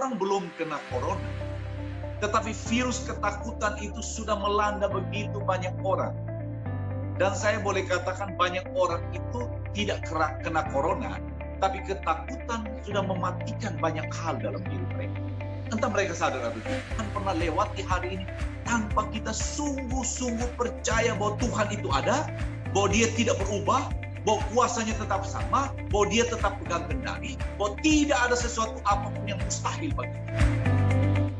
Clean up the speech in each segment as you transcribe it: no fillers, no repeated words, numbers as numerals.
Orang-orang belum kena corona, tetapi virus ketakutan itu sudah melanda begitu banyak orang. Dan saya boleh katakan banyak orang itu tidak kena corona, tapi ketakutan sudah mematikan banyak hal dalam diri mereka. Entah mereka sadar atau tidak, Tuhan pernah lewati hari ini tanpa kita sungguh-sungguh percaya bahwa Tuhan itu ada, bahwa Dia tidak berubah, bahwa kuasanya tetap sama, bahwa Dia tetap pegang kendali, bahwa tidak ada sesuatu apapun yang mustahil bagi Dia.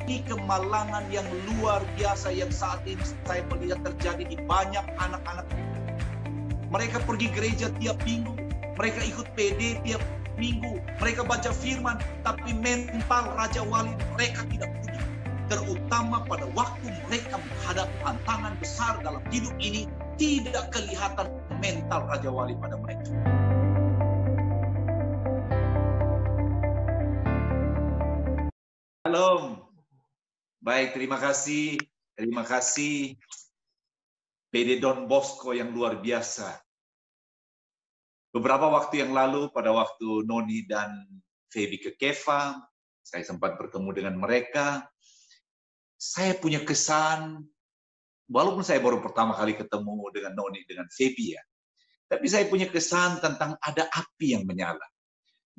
Ini kemalangan yang luar biasa yang saat ini saya melihat terjadi di banyak anak-anak. Mereka pergi gereja tiap minggu, mereka ikut PD tiap minggu, mereka baca firman, tapi mental Raja Wali mereka tidak punya. Terutama pada waktu mereka menghadapi tantangan besar dalam hidup ini, tidak kelihatan mental Raja Wali pada mereka. Shalom. Baik, terima kasih. Terima kasih. PD Don Bosco yang luar biasa. Beberapa waktu yang lalu, pada waktu Noni dan Feby ke Kefa, saya sempat bertemu dengan mereka. Saya punya kesan, walaupun saya baru pertama kali ketemu dengan Noni, dengan Feby ya, tapi saya punya kesan tentang ada api yang menyala.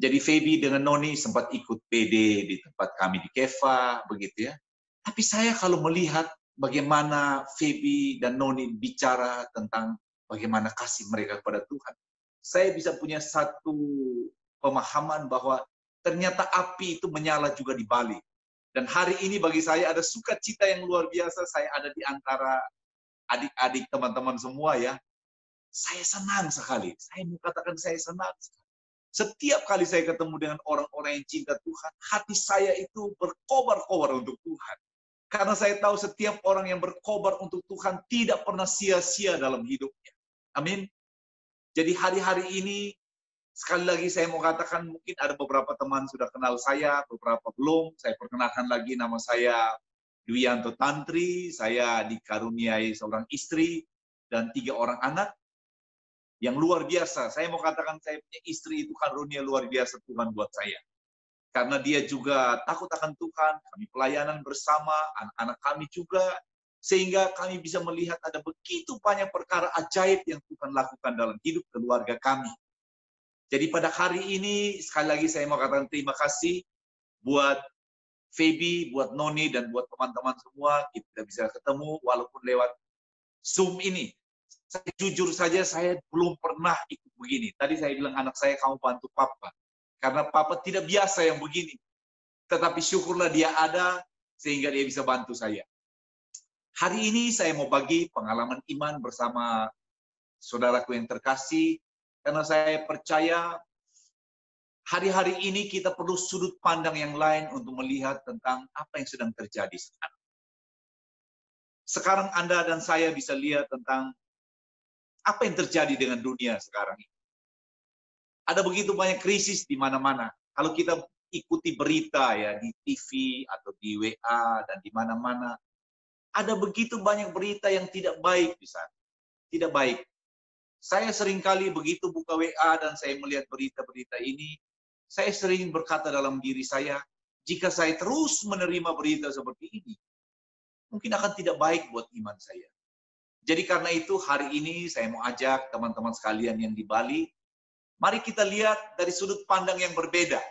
Jadi Feby dengan Noni sempat ikut PD di tempat kami di Kefa, begitu ya. Tapi saya kalau melihat bagaimana Feby dan Noni bicara tentang bagaimana kasih mereka kepada Tuhan, saya bisa punya satu pemahaman bahwa ternyata api itu menyala juga di Bali. Dan hari ini bagi saya ada sukacita yang luar biasa, saya ada di antara adik-adik teman-teman semua ya. Saya senang sekali, saya mau katakan saya senang sekali. Setiap kali saya ketemu dengan orang-orang yang cinta Tuhan, hati saya itu berkobar-kobar untuk Tuhan. Karena saya tahu setiap orang yang berkobar untuk Tuhan tidak pernah sia-sia dalam hidupnya. Amin. Jadi hari-hari ini, sekali lagi saya mau katakan mungkin ada beberapa teman sudah kenal saya, beberapa belum. Saya perkenalkan lagi, nama saya Dwianto Tantri, saya dikaruniai seorang istri dan 3 orang anak yang luar biasa. Saya mau katakan saya punya istri itu karunia luar biasa Tuhan buat saya. Karena dia juga takut akan Tuhan, kami pelayanan bersama, anak-anak kami juga, sehingga kami bisa melihat ada begitu banyak perkara ajaib yang Tuhan lakukan dalam hidup keluarga kami. Jadi pada hari ini, sekali lagi saya mau katakan terima kasih buat Feby, buat Noni, dan buat teman-teman semua, kita bisa ketemu walaupun lewat Zoom ini. Saya jujur saja, saya belum pernah ikut begini. Tadi saya bilang anak saya, kamu bantu Papa. Karena Papa tidak biasa yang begini. Tetapi syukurlah dia ada, sehingga dia bisa bantu saya. Hari ini saya mau bagi pengalaman iman bersama saudaraku yang terkasih. Karena saya percaya hari-hari ini kita perlu sudut pandang yang lain untuk melihat tentang apa yang sedang terjadi sekarang. Sekarang Anda dan saya bisa lihat tentang apa yang terjadi dengan dunia sekarang ini. Ada begitu banyak krisis di mana-mana. Kalau kita ikuti berita ya di TV atau di WA dan di mana-mana, ada begitu banyak berita yang tidak baik di sana. Tidak baik. Saya seringkali begitu buka WA dan saya melihat berita-berita ini, saya sering berkata dalam diri saya, jika saya terus menerima berita seperti ini, mungkin akan tidak baik buat iman saya. Jadi karena itu hari ini saya mau ajak teman-teman sekalian yang di Bali, mari kita lihat dari sudut pandang yang berbeda.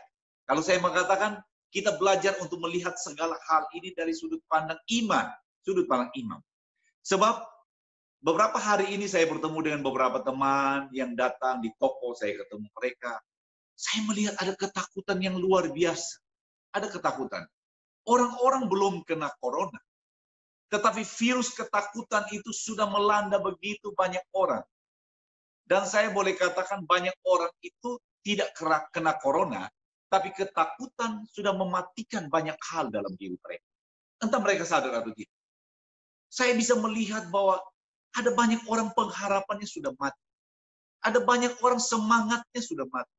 Kalau saya mengatakan, kita belajar untuk melihat segala hal ini dari sudut pandang iman. Sudut pandang iman. Sebab beberapa hari ini saya bertemu dengan beberapa teman yang datang di toko, saya ketemu mereka. Saya melihat ada ketakutan yang luar biasa. Ada ketakutan. Orang-orang belum kena corona. Tetapi virus ketakutan itu sudah melanda begitu banyak orang. Dan saya boleh katakan banyak orang itu tidak kena corona, tapi ketakutan sudah mematikan banyak hal dalam diri mereka. Entah mereka sadar atau tidak. Saya bisa melihat bahwa ada banyak orang pengharapannya sudah mati. Ada banyak orang semangatnya sudah mati.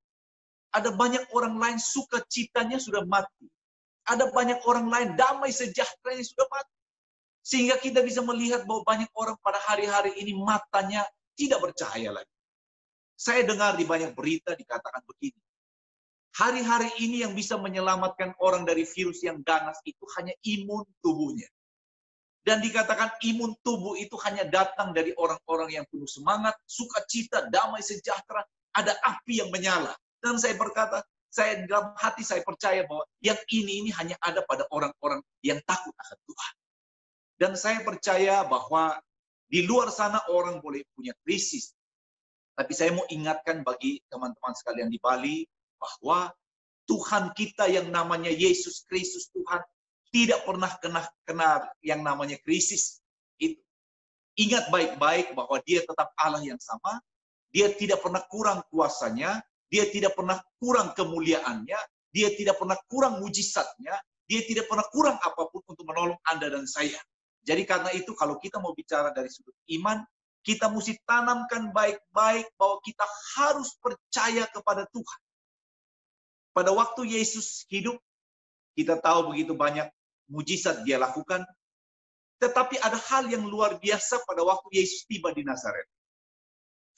Ada banyak orang lain sukacitanya sudah mati. Ada banyak orang lain damai sejahteranya sudah mati. Sehingga kita bisa melihat bahwa banyak orang pada hari-hari ini matanya tidak bercahaya lagi. Saya dengar di banyak berita dikatakan begini. Hari-hari ini yang bisa menyelamatkan orang dari virus yang ganas itu hanya imun tubuhnya. Dan dikatakan imun tubuh itu hanya datang dari orang-orang yang penuh semangat, sukacita, damai, sejahtera, ada api yang menyala. Dan saya berkata, saya dalam hati saya percaya bahwa yang ini hanya ada pada orang-orang yang takut akan Tuhan. Dan saya percaya bahwa di luar sana orang boleh punya krisis. Tapi saya mau ingatkan bagi teman-teman sekalian di Bali, bahwa Tuhan kita yang namanya Yesus Kristus Tuhan tidak pernah kena yang namanya krisis. Ingat baik-baik bahwa dia tetap Allah yang sama, dia tidak pernah kurang kuasanya, dia tidak pernah kurang kemuliaannya, dia tidak pernah kurang mujizatnya, dia tidak pernah kurang apapun untuk menolong Anda dan saya. Jadi karena itu kalau kita mau bicara dari sudut iman, kita mesti tanamkan baik-baik bahwa kita harus percaya kepada Tuhan. Pada waktu Yesus hidup, kita tahu begitu banyak mujizat dia lakukan. Tetapi ada hal yang luar biasa pada waktu Yesus tiba di Nazaret.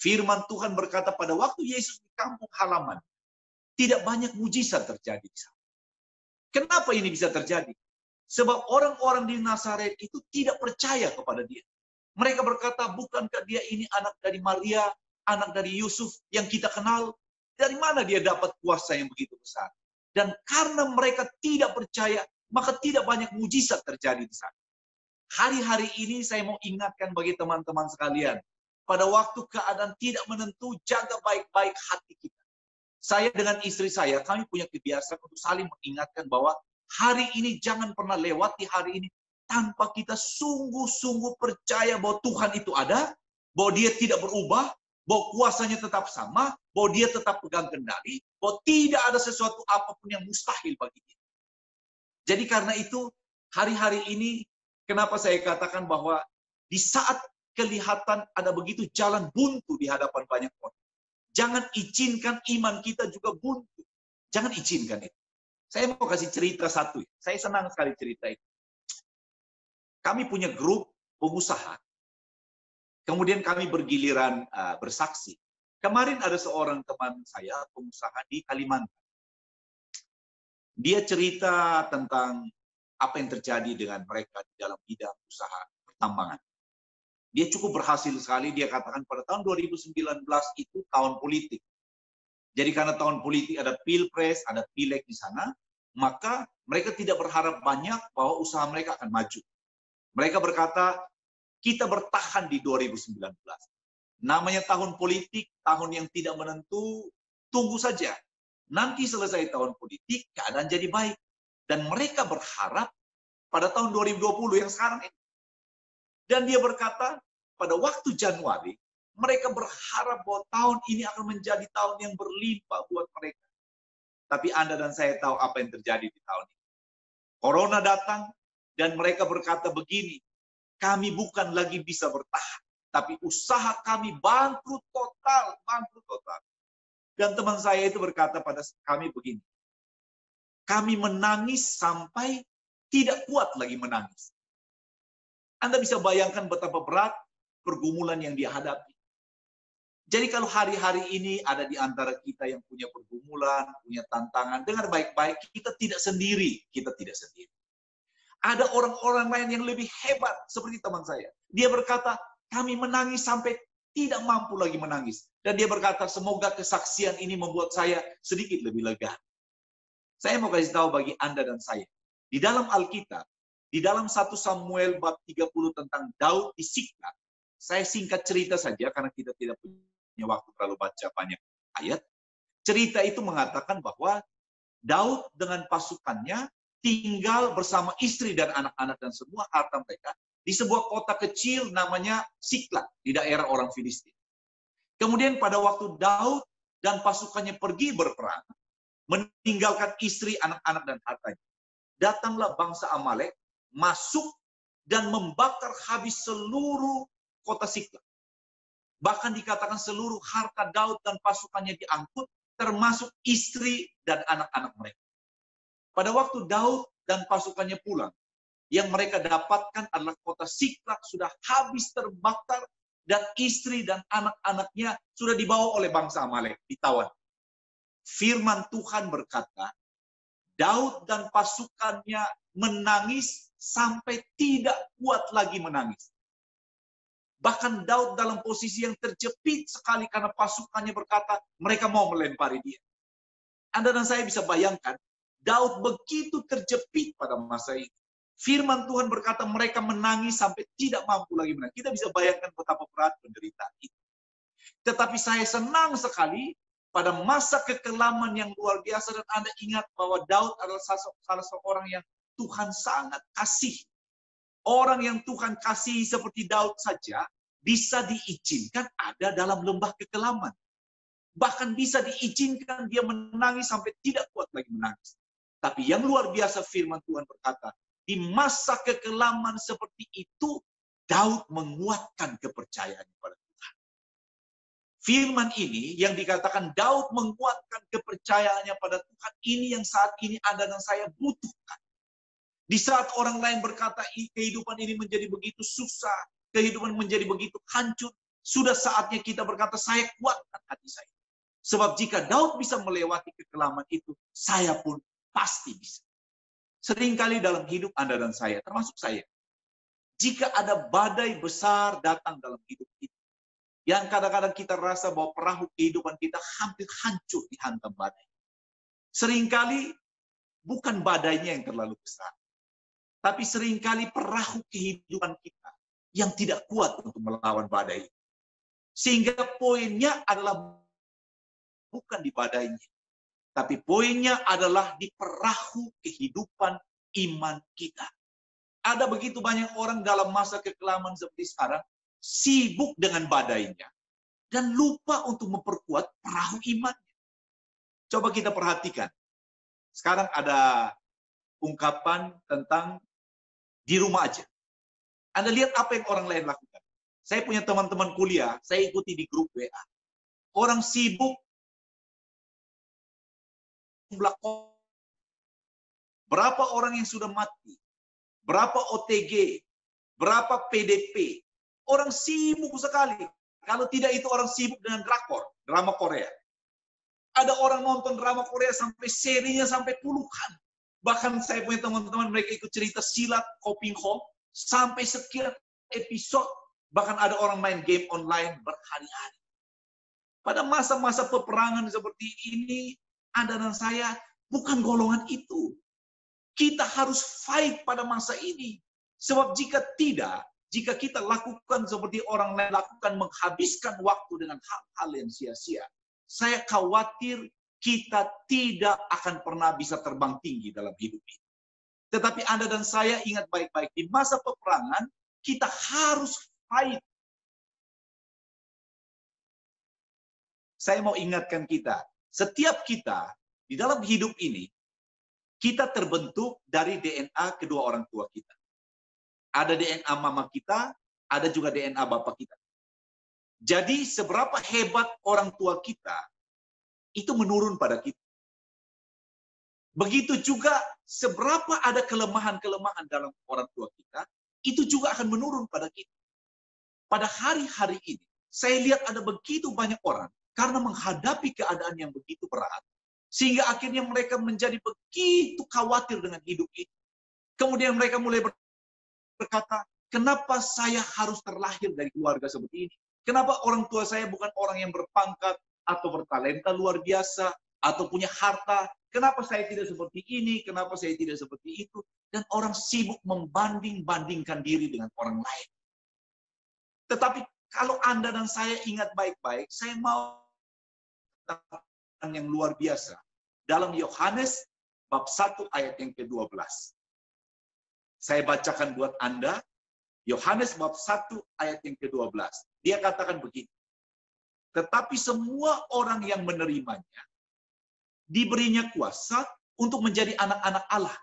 Firman Tuhan berkata pada waktu Yesus di kampung halaman, tidak banyak mujizat terjadi di sana. Kenapa ini bisa terjadi? Sebab orang-orang di Nazaret itu tidak percaya kepada dia. Mereka berkata, bukankah dia ini anak dari Maria, anak dari Yusuf yang kita kenal? Dari mana dia dapat kuasa yang begitu besar? Dan karena mereka tidak percaya, maka tidak banyak mujizat terjadi di sana. Hari-hari ini saya mau ingatkan bagi teman-teman sekalian, pada waktu keadaan tidak menentu, jaga baik-baik hati kita. Saya dengan istri saya, kami punya kebiasaan untuk saling mengingatkan bahwa hari ini jangan pernah lewati hari ini tanpa kita sungguh-sungguh percaya bahwa Tuhan itu ada, bahwa dia tidak berubah, bahwa kuasanya tetap sama, bahwa dia tetap pegang kendali, bahwa tidak ada sesuatu apapun yang mustahil bagi dia. Jadi karena itu, hari-hari ini, kenapa saya katakan bahwa di saat kelihatan ada begitu jalan buntu di hadapan banyak orang, jangan izinkan iman kita juga buntu. Jangan izinkan itu. Saya mau kasih cerita satu. Saya senang sekali cerita itu. Kami punya grup pengusaha. Kemudian kami bergiliran bersaksi. Kemarin ada seorang teman saya, pengusaha di Kalimantan. Dia cerita tentang apa yang terjadi dengan mereka di dalam bidang usaha pertambangan. Dia cukup berhasil sekali, dia katakan pada tahun 2019 itu tahun politik. Jadi karena tahun politik ada pilpres, ada pileg di sana, maka mereka tidak berharap banyak bahwa usaha mereka akan maju. Mereka berkata, kita bertahan di 2019. Namanya tahun politik, tahun yang tidak menentu, tunggu saja. Nanti selesai tahun politik, keadaan jadi baik. Dan mereka berharap pada tahun 2020 yang sekarang ini. Dan dia berkata, pada waktu Januari, mereka berharap bahwa tahun ini akan menjadi tahun yang berlimpah buat mereka. Tapi Anda dan saya tahu apa yang terjadi di tahun ini. Corona datang, dan mereka berkata begini, kami bukan lagi bisa bertahan, tapi usaha kami bangkrut total, bangkrut total. Dan teman saya itu berkata pada kami begini, kami menangis sampai tidak kuat lagi menangis. Anda bisa bayangkan betapa berat pergumulan yang dia hadapi. Jadi kalau hari-hari ini ada di antara kita yang punya pergumulan, punya tantangan, dengar baik-baik, kita tidak sendiri, kita tidak sendiri. Ada orang-orang lain yang lebih hebat seperti teman saya. Dia berkata, kami menangis sampai tidak mampu lagi menangis. Dan dia berkata, semoga kesaksian ini membuat saya sedikit lebih lega. Saya mau kasih tahu bagi Anda dan saya. Di dalam Alkitab, di dalam 1 Samuel bab 30 tentang Daud di Siklag, saya singkat cerita saja karena kita tidak punya waktu terlalu baca banyak ayat. Cerita itu mengatakan bahwa Daud dengan pasukannya tinggal bersama istri dan anak-anak dan semua harta mereka di sebuah kota kecil namanya Siklag di daerah orang Filistin. Kemudian pada waktu Daud dan pasukannya pergi berperang, meninggalkan istri, anak-anak dan hartanya, datanglah bangsa Amalek masuk dan membakar habis seluruh kota Siklag. Bahkan dikatakan seluruh harta Daud dan pasukannya diangkut, termasuk istri dan anak-anak mereka. Pada waktu Daud dan pasukannya pulang, yang mereka dapatkan adalah kota Siklag sudah habis terbakar dan istri dan anak-anaknya sudah dibawa oleh bangsa Amalek, ditawan. firman Tuhan berkata, Daud dan pasukannya menangis sampai tidak kuat lagi menangis. Bahkan Daud dalam posisi yang terjepit sekali karena pasukannya berkata, mereka mau melempari dia. Anda dan saya bisa bayangkan, Daud begitu terjepit pada masa itu. Firman Tuhan berkata mereka menangis sampai tidak mampu lagi menangis. Kita bisa bayangkan betapa berat penderitaan itu. Tetapi saya senang sekali pada masa kekelaman yang luar biasa, dan Anda ingat bahwa Daud adalah salah seorang yang Tuhan sangat kasih. Orang yang Tuhan kasih seperti Daud saja bisa diizinkan ada dalam lembah kekelaman. Bahkan bisa diizinkan dia menangis sampai tidak kuat lagi menangis. Tapi yang luar biasa firman Tuhan berkata, di masa kekelaman seperti itu, Daud menguatkan kepercayaannya pada Tuhan. Firman ini yang dikatakan Daud menguatkan kepercayaannya pada Tuhan, ini yang saat ini Anda dan saya butuhkan. Di saat orang lain berkata, kehidupan ini menjadi begitu susah, kehidupan menjadi begitu hancur, sudah saatnya kita berkata, saya kuatkan hati saya. Sebab jika Daud bisa melewati kekelaman itu, saya pun pasti bisa. Seringkali dalam hidup Anda dan saya, termasuk saya, jika ada badai besar datang dalam hidup kita, yang kadang-kadang kita rasa bahwa perahu kehidupan kita hampir hancur dihantam badai. Seringkali bukan badainya yang terlalu besar, tapi seringkali perahu kehidupan kita yang tidak kuat untuk melawan badai. Sehingga poinnya adalah bukan di badainya, tapi poinnya adalah di perahu kehidupan iman kita. Ada begitu banyak orang dalam masa kekelaman seperti sekarang, sibuk dengan badainya, dan lupa untuk memperkuat perahu imannya. Coba kita perhatikan. Sekarang ada ungkapan tentang di rumah aja. Anda lihat apa yang orang lain lakukan. Saya punya teman-teman kuliah, saya ikuti di grup WA. Orang sibuk, berapa orang yang sudah mati, berapa OTG, berapa PDP. Orang sibuk sekali. Kalau tidak itu orang sibuk dengan drakor, drama Korea. Ada orang nonton drama Korea sampai serinya sampai puluhan. Bahkan saya punya teman-teman, mereka ikut cerita silat, Koping Ho, sampai sekian episode. Bahkan ada orang main game online berhari-hari. Pada masa-masa peperangan seperti ini, Anda dan saya bukan golongan itu. Kita harus fight pada masa ini. Sebab jika tidak, jika kita lakukan seperti orang lain lakukan, menghabiskan waktu dengan hal-hal yang sia-sia, saya khawatir kita tidak akan pernah bisa terbang tinggi dalam hidup ini. Tetapi Anda dan saya ingat baik-baik, di masa peperangan, kita harus fight. Saya mau ingatkan kita, setiap kita di dalam hidup ini, kita terbentuk dari DNA kedua orang tua kita. Ada DNA mama kita, ada juga DNA bapak kita. Jadi seberapa hebat orang tua kita, itu menurun pada kita. Begitu juga seberapa ada kelemahan-kelemahan dalam orang tua kita, itu juga akan menurun pada kita. Pada hari-hari ini, saya lihat ada begitu banyak orang, karena menghadapi keadaan yang begitu berat, sehingga akhirnya mereka menjadi begitu khawatir dengan hidup ini. Kemudian mereka mulai berkata, kenapa saya harus terlahir dari keluarga seperti ini? Kenapa orang tua saya bukan orang yang berpangkat, atau bertalenta luar biasa, atau punya harta? Kenapa saya tidak seperti ini? Kenapa saya tidak seperti itu? Dan orang sibuk membanding-bandingkan diri dengan orang lain. Tetapi kalau Anda dan saya ingat baik-baik, saya mau yang luar biasa. Dalam Yohanes bab 1 ayat yang ke-12. Saya bacakan buat Anda, Yohanes bab 1 ayat yang ke-12. Dia katakan begini. Tetapi semua orang yang menerimanya, diberinya kuasa untuk menjadi anak-anak Allah,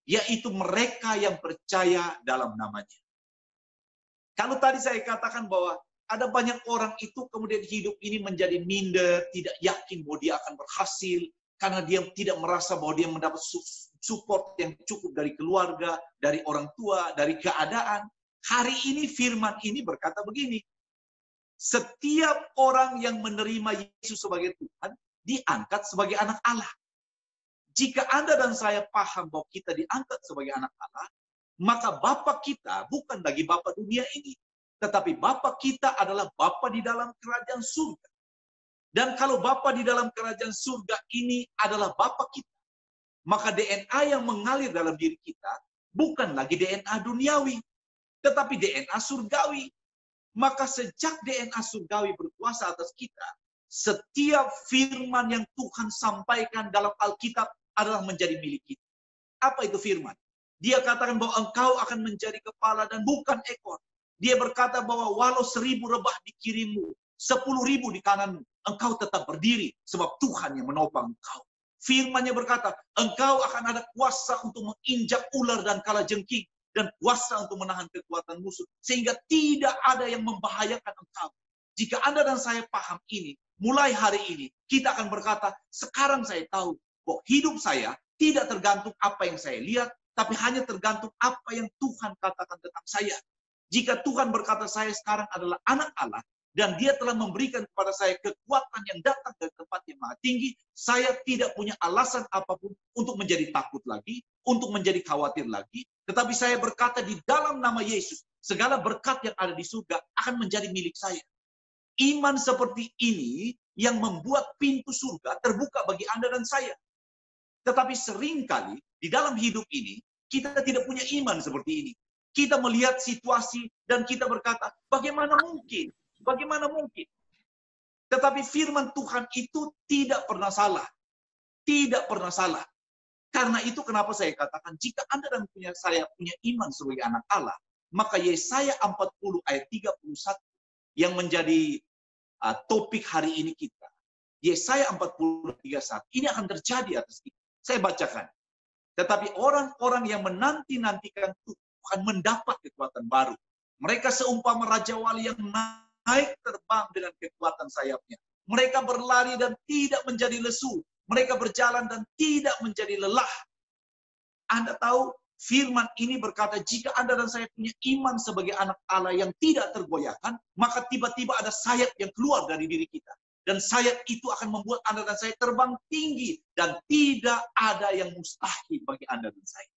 yaitu mereka yang percaya dalam namanya. Kalau tadi saya katakan bahwa ada banyak orang itu kemudian hidup ini menjadi minder, tidak yakin bahwa dia akan berhasil, karena dia tidak merasa bahwa dia mendapat support yang cukup dari keluarga, dari orang tua, dari keadaan. Hari ini firman ini berkata begini, setiap orang yang menerima Yesus sebagai Tuhan, diangkat sebagai anak Allah. Jika Anda dan saya paham bahwa kita diangkat sebagai anak Allah, maka Bapa kita bukan lagi Bapa dunia ini, tetapi Bapa kita adalah Bapa di dalam kerajaan surga. Dan kalau Bapa di dalam kerajaan surga ini adalah Bapa kita, maka DNA yang mengalir dalam diri kita bukan lagi DNA duniawi, tetapi DNA surgawi. Maka sejak DNA surgawi berkuasa atas kita, setiap firman yang Tuhan sampaikan dalam Alkitab adalah menjadi milik kita. Apa itu firman? Dia katakan bahwa engkau akan menjadi kepala dan bukan ekor. Dia berkata bahwa walau 1000 rebah di kirimu, 10.000 di kananmu, engkau tetap berdiri sebab Tuhan yang menopang engkau. Firman-Nya berkata, engkau akan ada kuasa untuk menginjak ular dan kalajengking, dan kuasa untuk menahan kekuatan musuh, sehingga tidak ada yang membahayakan engkau. Jika Anda dan saya paham ini, mulai hari ini, kita akan berkata, sekarang saya tahu bahwa hidup saya tidak tergantung apa yang saya lihat, tapi hanya tergantung apa yang Tuhan katakan tentang saya. Jika Tuhan berkata saya sekarang adalah anak Allah, dan Dia telah memberikan kepada saya kekuatan yang datang dari tempat yang maha tinggi, saya tidak punya alasan apapun untuk menjadi takut lagi, untuk menjadi khawatir lagi, tetapi saya berkata di dalam nama Yesus, segala berkat yang ada di surga akan menjadi milik saya. Iman seperti ini yang membuat pintu surga terbuka bagi Anda dan saya. Tetapi seringkali di dalam hidup ini, kita tidak punya iman seperti ini. Kita melihat situasi dan kita berkata, bagaimana mungkin? Bagaimana mungkin? Tetapi firman Tuhan itu tidak pernah salah. Tidak pernah salah. Karena itu kenapa saya katakan, jika Anda dan saya punya iman sebagai anak Allah, maka Yesaya 40 ayat 31 yang menjadi topik hari ini kita. Yesaya 40 31 ini akan terjadi atas kita. Saya bacakan. Tetapi orang-orang yang menanti-nantikan Tuhan mendapat kekuatan baru. Mereka seumpama Raja Wali yang naik terbang dengan kekuatan sayapnya. Mereka berlari dan tidak menjadi lesu. Mereka berjalan dan tidak menjadi lelah. Anda tahu, firman ini berkata, jika Anda dan saya punya iman sebagai anak Allah yang tidak tergoyahkan, maka tiba-tiba ada sayap yang keluar dari diri kita. Dan sayap itu akan membuat Anda dan saya terbang tinggi. Dan tidak ada yang mustahil bagi Anda dan saya.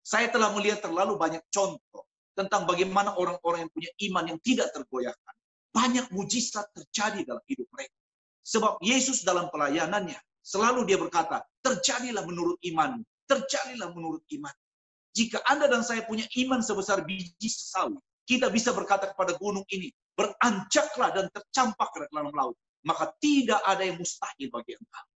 Saya telah melihat terlalu banyak contoh tentang bagaimana orang-orang yang punya iman yang tidak tergoyahkan. Banyak mujizat terjadi dalam hidup mereka. Sebab Yesus dalam pelayanannya, selalu Dia berkata, terjadilah menurut iman. Terjadilah menurut iman. Jika Anda dan saya punya iman sebesar biji sesawi, kita bisa berkata kepada gunung ini, beranjaklah dan tercampak ke dalam laut. Maka tidak ada yang mustahil bagi engkau.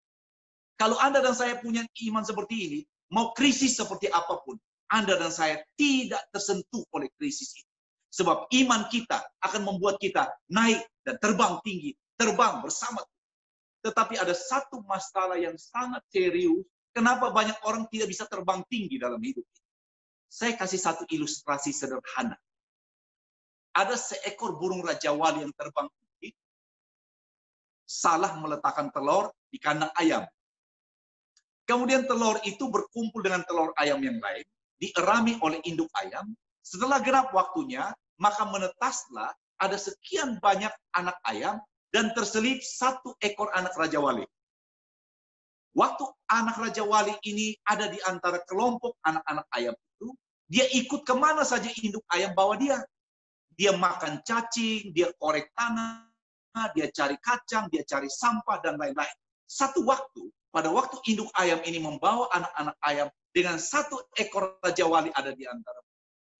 Kalau Anda dan saya punya iman seperti ini, mau krisis seperti apapun, Anda dan saya tidak tersentuh oleh krisis itu. Sebab iman kita akan membuat kita naik dan terbang tinggi, terbang bersama Tuhan. Tetapi ada satu masalah yang sangat serius, kenapa banyak orang tidak bisa terbang tinggi dalam hidup ini. Saya kasih satu ilustrasi sederhana. Ada seekor burung Raja Wali yang terbang tinggi, salah meletakkan telur di kandang ayam. Kemudian telur itu berkumpul dengan telur ayam yang lain, dierami oleh induk ayam. Setelah genap waktunya, maka menetaslah ada sekian banyak anak ayam dan terselip satu ekor anak Raja Wali. Waktu anak Raja Wali ini ada di antara kelompok anak-anak ayam itu, dia ikut kemana saja induk ayam bawa dia. Dia makan cacing, dia korek tanah, dia cari kacang, dia cari sampah, dan lain-lain. Satu waktu, pada waktu induk ayam ini membawa anak-anak ayam dengan satu ekor Raja Wali ada di antara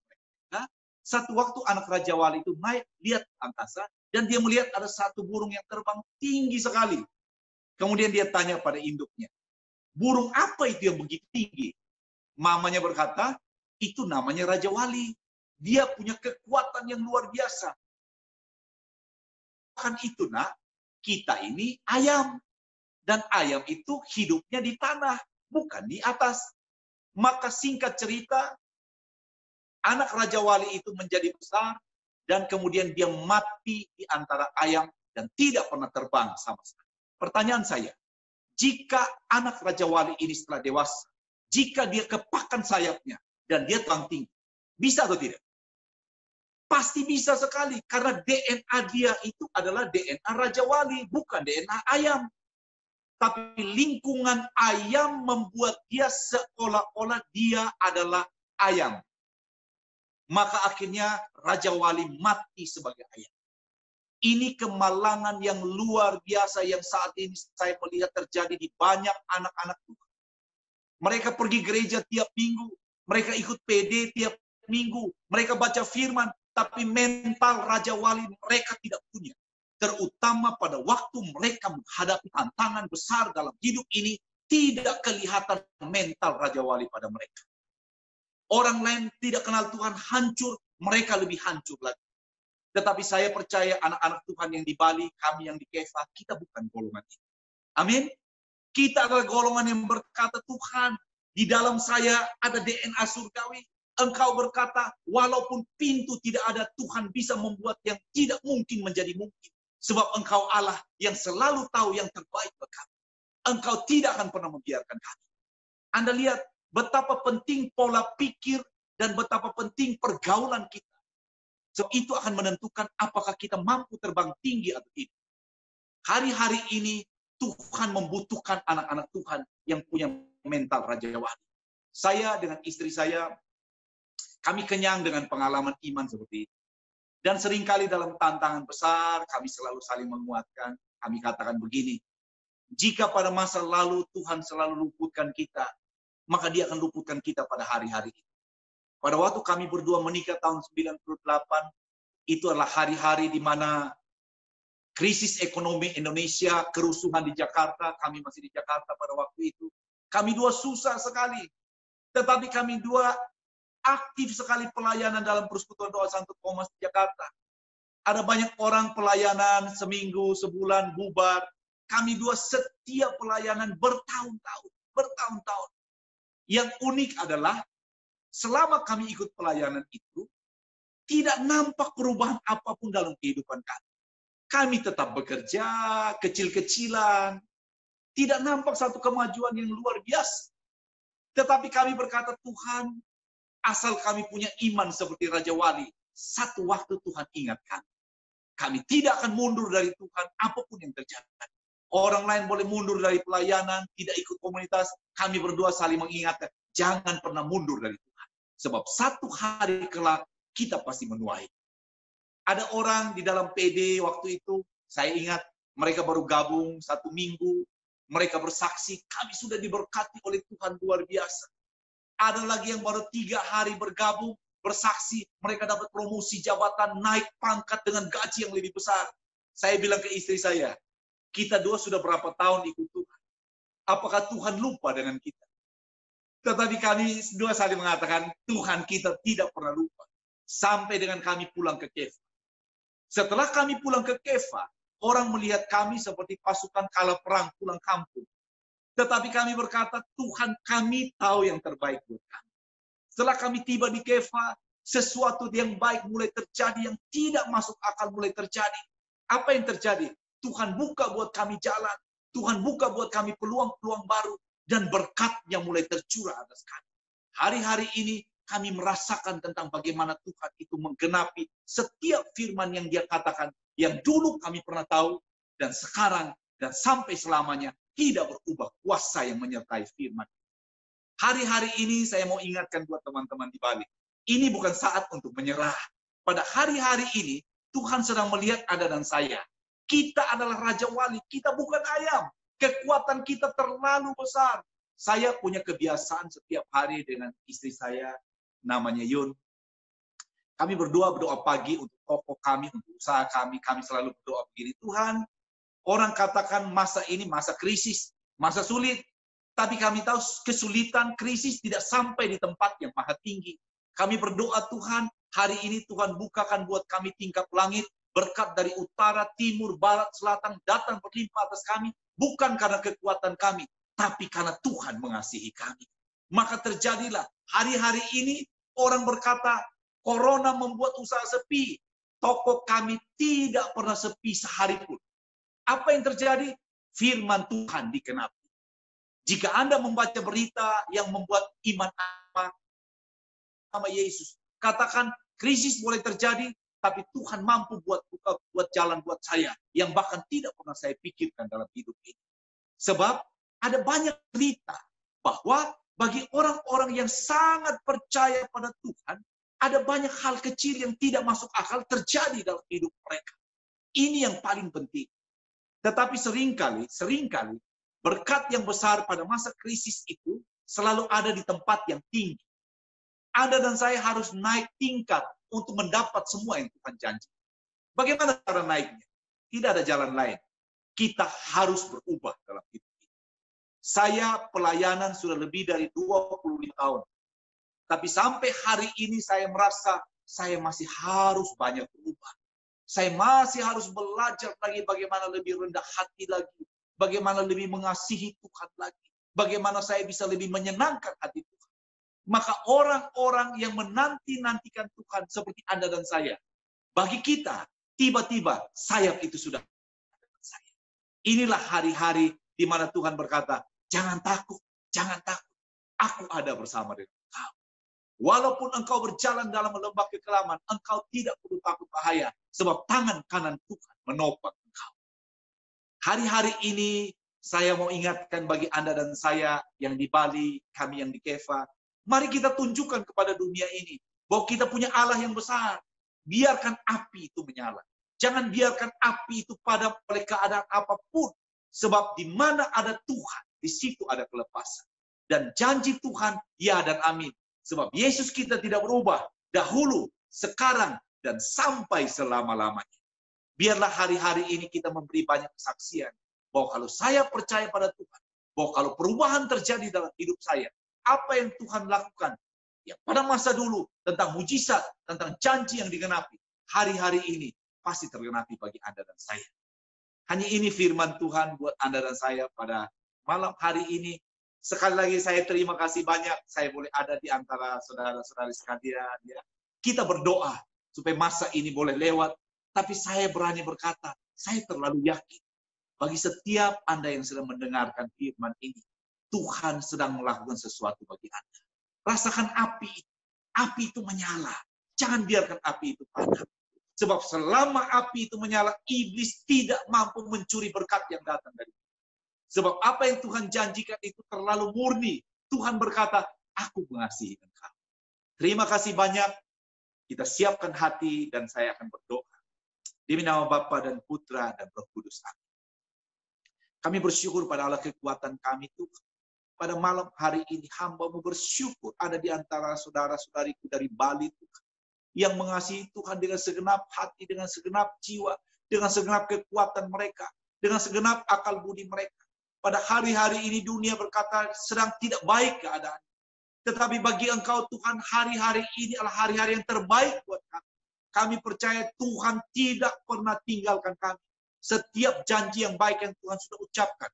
mereka, satu waktu anak Raja Wali itu naik, lihat angkasa, dan dia melihat ada satu burung yang terbang tinggi sekali. Kemudian dia tanya pada induknya, burung apa itu yang begitu tinggi? Mamanya berkata, itu namanya Raja Wali. Dia punya kekuatan yang luar biasa. Kan itu nak, kita ini ayam. Dan ayam itu hidupnya di tanah, bukan di atas. Maka singkat cerita, anak Raja Wali itu menjadi besar, dan kemudian dia mati di antara ayam, dan tidak pernah terbang sama sekali. Pertanyaan saya, jika anak Raja Wali ini setelah dewasa, jika dia kepakan sayapnya, dan dia terbang tinggi, bisa atau tidak? Pasti bisa sekali, karena DNA dia itu adalah DNA Raja Wali, bukan DNA ayam. Tapi lingkungan ayam membuat dia seolah-olah dia adalah ayam. Maka akhirnya Raja Wali mati sebagai ayam. Ini kemalangan yang luar biasa yang saat ini saya melihat terjadi di banyak anak-anak Tuhan. Mereka pergi gereja tiap minggu, mereka ikut PD tiap minggu, mereka baca firman, tapi mental Raja Wali mereka tidak punya. Terutama pada waktu mereka menghadapi tantangan besar dalam hidup ini, tidak kelihatan mental Raja Wali pada mereka. Orang lain tidak kenal Tuhan hancur, mereka lebih hancur lagi. Tetapi saya percaya anak-anak Tuhan yang di Bali, kami yang di Kefa, kita bukan golongan itu. Amin. Kita adalah golongan yang berkata, Tuhan, di dalam saya ada DNA surgawi. Engkau berkata, walaupun pintu tidak ada, Tuhan bisa membuat yang tidak mungkin menjadi mungkin. Sebab Engkau Allah yang selalu tahu yang terbaik bagi kami. Engkau tidak akan pernah membiarkan kami. Anda lihat betapa penting pola pikir dan betapa penting pergaulan kita. So, itu akan menentukan apakah kita mampu terbang tinggi atau tidak. Hari-hari ini Tuhan membutuhkan anak-anak Tuhan yang punya mental Raja Wali. Saya dengan istri saya, kami kenyang dengan pengalaman iman seperti itu. Dan seringkali dalam tantangan besar, kami selalu saling menguatkan. Kami katakan begini, jika pada masa lalu Tuhan selalu luputkan kita, maka dia akan luputkan kita pada hari-hari ini. Pada waktu kami berdua menikah tahun 98, itu adalah hari-hari di mana krisis ekonomi Indonesia, kerusuhan di Jakarta, kami masih di Jakarta pada waktu itu. Kami dua susah sekali. Tetapi kami dua aktif sekali pelayanan dalam Persekutuan Doa Santo Thomas di Jakarta. Ada banyak orang pelayanan seminggu, sebulan, bubar. Kami dua setiap pelayanan bertahun-tahun. Bertahun-tahun. Yang unik adalah, selama kami ikut pelayanan itu, tidak nampak perubahan apapun dalam kehidupan kami. Kami tetap bekerja, kecil-kecilan. Tidak nampak satu kemajuan yang luar biasa. Tetapi kami berkata, Tuhan, asal kami punya iman seperti Raja Wali, satu waktu Tuhan ingat kami. Kami tidak akan mundur dari Tuhan, apapun yang terjadi. Orang lain boleh mundur dari pelayanan, tidak ikut komunitas. Kami berdua saling mengingatkan, jangan pernah mundur dari Tuhan. Sebab satu hari kelak, kita pasti menuai. Ada orang di dalam PD waktu itu, saya ingat mereka baru gabung 1 minggu, mereka bersaksi, kami sudah diberkati oleh Tuhan luar biasa. Ada lagi yang baru 3 hari bergabung, bersaksi, mereka dapat promosi jabatan, naik pangkat dengan gaji yang lebih besar. Saya bilang ke istri saya, kita dua sudah berapa tahun ikut Tuhan. Apakah Tuhan lupa dengan kita? Tetapi kami dua saling mengatakan, Tuhan kita tidak pernah lupa. Sampai dengan kami pulang ke Kefa. Setelah kami pulang ke Kefa, orang melihat kami seperti pasukan kala perang pulang kampung. Tetapi kami berkata, Tuhan kami tahu yang terbaik buat kami. Setelah kami tiba di Kefa, sesuatu yang baik mulai terjadi, yang tidak masuk akal mulai terjadi. Apa yang terjadi? Tuhan buka buat kami jalan. Tuhan buka buat kami peluang-peluang baru. Dan berkatnya mulai tercurah atas kami. Hari-hari ini kami merasakan tentang bagaimana Tuhan itu menggenapi setiap firman yang dia katakan. Yang dulu kami pernah tahu. Dan sekarang dan sampai selamanya tidak berubah kuasa yang menyertai firman. Hari-hari ini saya mau ingatkan buat teman-teman di Bali. Ini bukan saat untuk menyerah. Pada hari-hari ini Tuhan sedang melihat Anda dan saya. Kita adalah Raja Wali, kita bukan ayam. Kekuatan kita terlalu besar. Saya punya kebiasaan setiap hari dengan istri saya, namanya Yun. Kami berdoa pagi untuk toko kami, untuk usaha kami. Kami selalu berdoa begini, Tuhan, orang katakan masa ini masa krisis, masa sulit. Tapi kami tahu kesulitan, krisis tidak sampai di tempat yang maha tinggi. Kami berdoa, Tuhan, hari ini Tuhan bukakan buat kami tingkap langit. Berkat dari utara, timur, barat, selatan datang berlimpah atas kami. Bukan karena kekuatan kami, tapi karena Tuhan mengasihi kami. Maka terjadilah hari-hari ini orang berkata, Corona membuat usaha sepi. Toko kami tidak pernah sepi sehari pun. Apa yang terjadi? Firman Tuhan dikenapi. Jika Anda membaca berita yang membuat iman sama Yesus, katakan krisis boleh terjadi, tapi Tuhan mampu buat jalan buat saya yang bahkan tidak pernah saya pikirkan dalam hidup ini. Sebab ada banyak cerita bahwa bagi orang-orang yang sangat percaya pada Tuhan, ada banyak hal kecil yang tidak masuk akal terjadi dalam hidup mereka. Ini yang paling penting. Tetapi seringkali berkat yang besar pada masa krisis itu selalu ada di tempat yang tinggi. Anda dan saya harus naik tingkat untuk mendapat semua yang Tuhan janji. Bagaimana cara naiknya? Tidak ada jalan lain. Kita harus berubah dalam hidup ini. Saya pelayanan sudah lebih dari 25 tahun. Tapi sampai hari ini saya merasa saya masih harus banyak berubah. Saya masih harus belajar lagi bagaimana lebih rendah hati lagi. Bagaimana lebih mengasihi Tuhan lagi. Bagaimana saya bisa lebih menyenangkan hati Tuhan. Maka orang-orang yang menanti-nantikan Tuhan seperti Anda dan saya, bagi kita, tiba-tiba sayap itu sudah ada saya. Inilah hari-hari di mana Tuhan berkata, jangan takut, aku ada bersama dengan engkau. Walaupun engkau berjalan dalam lembah kekelaman, engkau tidak perlu takut bahaya, sebab tangan kanan Tuhan menopang engkau. Hari-hari ini, saya mau ingatkan bagi Anda dan saya yang di Bali, kami yang di Keva, mari kita tunjukkan kepada dunia ini bahwa kita punya Allah yang besar. Biarkan api itu menyala. Jangan biarkan api itu padam oleh keadaan apapun. Sebab di mana ada Tuhan, di situ ada kelepasan. Dan janji Tuhan, ya dan amin. Sebab Yesus kita tidak berubah. Dahulu, sekarang, dan sampai selama-lamanya. Biarlah hari-hari ini kita memberi banyak kesaksian. Bahwa kalau saya percaya pada Tuhan. Bahwa kalau perubahan terjadi dalam hidup saya. Apa yang Tuhan lakukan ya pada masa dulu tentang mujizat, tentang janji yang digenapi, hari-hari ini pasti tergenapi bagi Anda dan saya. Hanya ini firman Tuhan buat Anda dan saya pada malam hari ini. Sekali lagi saya terima kasih banyak saya boleh ada di antara saudara-saudari sekalian. Ya. Kita berdoa supaya masa ini boleh lewat, tapi saya berani berkata, saya terlalu yakin bagi setiap Anda yang sedang mendengarkan firman ini, Tuhan sedang melakukan sesuatu bagi Anda. Rasakan api itu menyala. Jangan biarkan api itu padam. Sebab selama api itu menyala, iblis tidak mampu mencuri berkat yang datang dari Tuhan. Sebab apa yang Tuhan janjikan itu terlalu murni. Tuhan berkata, aku mengasihi engkau. Terima kasih banyak. Kita siapkan hati dan saya akan berdoa. Demi nama Bapa dan Putra dan Roh Kudus. Amin. Kami bersyukur pada Allah kekuatan kami Tuhan. Pada malam hari ini hamba-Mu bersyukur ada di antara saudara-saudariku dari Bali Tuhan. Yang mengasihi Tuhan dengan segenap hati, dengan segenap jiwa, dengan segenap kekuatan mereka, dengan segenap akal budi mereka. Pada hari-hari ini dunia berkata sedang tidak baik keadaan. Tetapi bagi Engkau Tuhan hari-hari ini adalah hari-hari yang terbaik buat kami. Kami percaya Tuhan tidak pernah tinggalkan kami. Setiap janji yang baik yang Tuhan sudah ucapkan,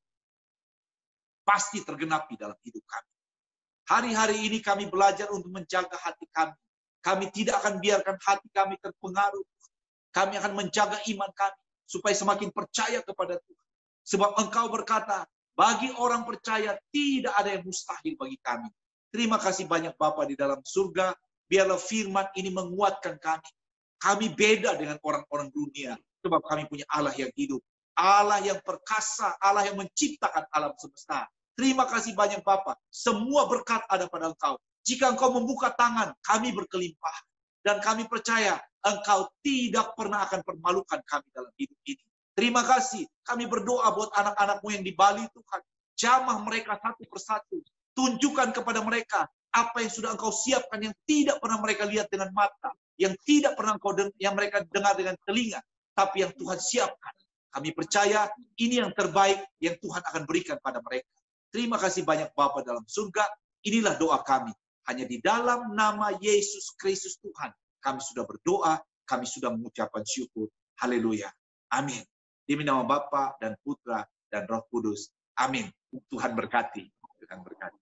pasti tergenapi dalam hidup kami. Hari-hari ini kami belajar untuk menjaga hati kami. Kami tidak akan biarkan hati kami terpengaruh. Kami akan menjaga iman kami supaya semakin percaya kepada Tuhan. Sebab Engkau berkata, bagi orang percaya tidak ada yang mustahil bagi kami. Terima kasih banyak Bapa di dalam surga. Biarlah firman ini menguatkan kami. Kami beda dengan orang-orang dunia. Sebab kami punya Allah yang hidup. Allah yang perkasa, Allah yang menciptakan alam semesta. Terima kasih banyak Bapa. Semua berkat ada pada Engkau. Jika Engkau membuka tangan, kami berkelimpahan. Dan kami percaya Engkau tidak pernah akan permalukan kami dalam hidup ini. Terima kasih. Kami berdoa buat anak-anak-Mu yang di Bali Tuhan. Jamah mereka satu persatu. Tunjukkan kepada mereka apa yang sudah Engkau siapkan yang tidak pernah mereka lihat dengan mata. Yang tidak pernah yang mereka dengar dengan telinga. Tapi yang Tuhan siapkan. Kami percaya ini yang terbaik yang Tuhan akan berikan pada mereka. Terima kasih banyak Bapa dalam surga. Inilah doa kami. Hanya di dalam nama Yesus Kristus Tuhan. Kami sudah berdoa. Kami sudah mengucapkan syukur. Haleluya. Amin. Demi nama Bapa dan Putra dan Roh Kudus. Amin. Tuhan berkati. Tuhan berkati.